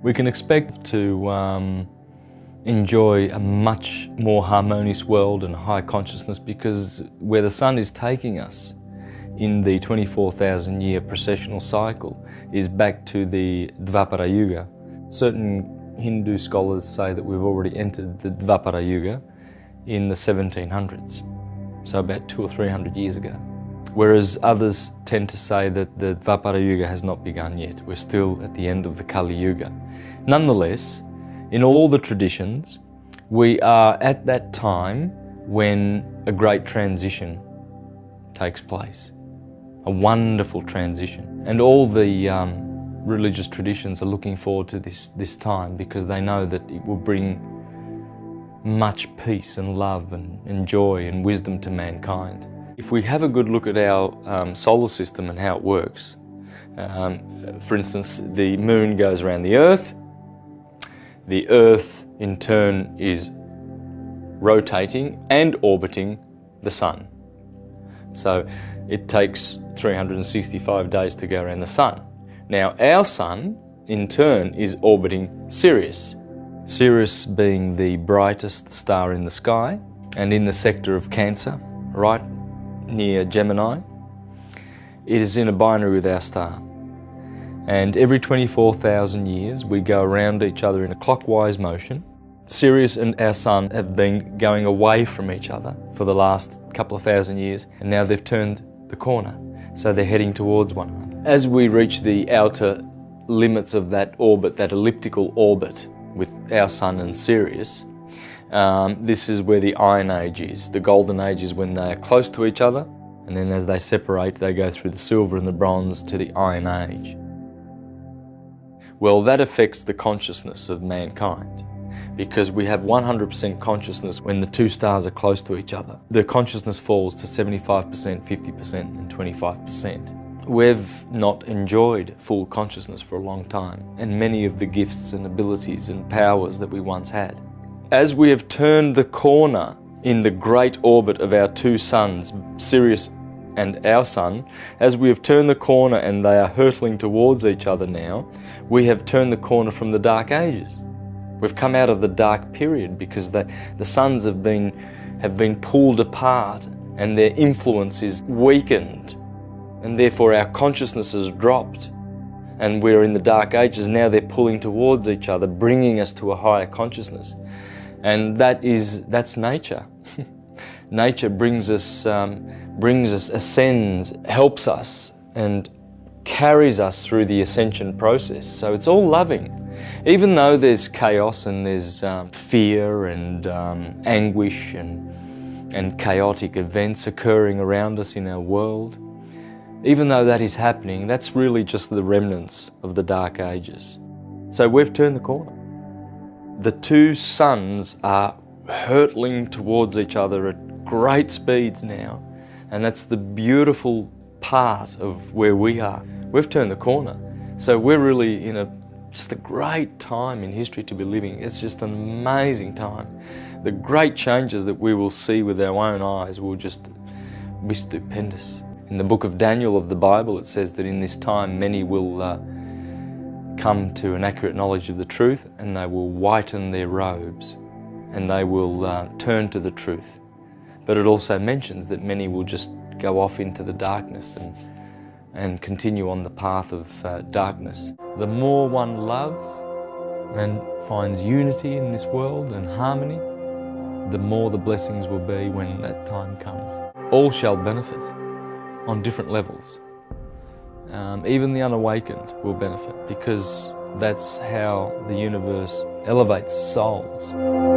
We can expect to enjoy a much more harmonious world and high consciousness, because where the sun is taking us in the 24,000 year precessional cycle is back to the Dvapara Yuga. Certain Hindu scholars say that we've already entered the Dvapara Yuga in the 1700s, so about 200 or 300 years ago. Whereas others tend to say that the Dvapara Yuga has not begun yet. We're still at the end of the Kali Yuga. Nonetheless, in all the traditions, we are at that time when a great transition takes place, a wonderful transition. And all the religious traditions are looking forward to this time, because they know that it will bring much peace and love and joy and wisdom to mankind. If we have a good look at our solar system and how it works, for instance, the moon goes around the Earth in turn is rotating and orbiting the sun. So it takes 365 days to go around the sun. Now our sun in turn is orbiting Sirius. Sirius being the brightest star in the sky and in the sector of Cancer, right near Gemini. It is in a binary with our star. And every 24,000 years we go around each other in a clockwise motion. Sirius and our sun have been going away from each other for the last couple of thousand years, and now they've turned the corner, so they're heading towards one another. As we reach the outer limits of that orbit, that elliptical orbit with our sun and Sirius, this is where the Iron Age is. The Golden Age is when they are close to each other, and then as they separate, they go through the Silver and the Bronze to the Iron Age. Well, that affects the consciousness of mankind, because we have 100% consciousness when the two stars are close to each other. The consciousness falls to 75%, 50% and 25%. We've not enjoyed full consciousness for a long time, and many of the gifts and abilities and powers that we once had. As we have turned the corner in the great orbit of our two suns, Sirius and our sun, as we have turned the corner and they are hurtling towards each other now, we have turned the corner from the Dark Ages. We've come out of the dark period, because the suns have been pulled apart and their influence is weakened, and therefore our consciousness has dropped, and we're in the Dark Ages. Now they're pulling towards each other, bringing us to a higher consciousness, and that's nature. Nature brings us, ascends, helps us and carries us through the ascension process. So it's all loving. Even though there's chaos and there's fear and anguish and chaotic events occurring around us in our world, even though that is happening, that's really just the remnants of the Dark Ages. So we've turned the corner. The two suns are hurtling towards each other at great speeds now, and that's the beautiful part of where we are. We've turned the corner, so we're really in just a great time in history to be living. It's just an amazing time. The great changes that we will see with our own eyes will just be stupendous. In the book of Daniel of the Bible, it says that in this time many will come to an accurate knowledge of the truth, and they will whiten their robes, and they will turn to the truth. But it also mentions that many will just go off into the darkness and continue on the path of darkness. The more one loves and finds unity in this world and harmony, the more the blessings will be when that time comes. All shall benefit on different levels. Even the unawakened will benefit, because that's how the universe elevates souls.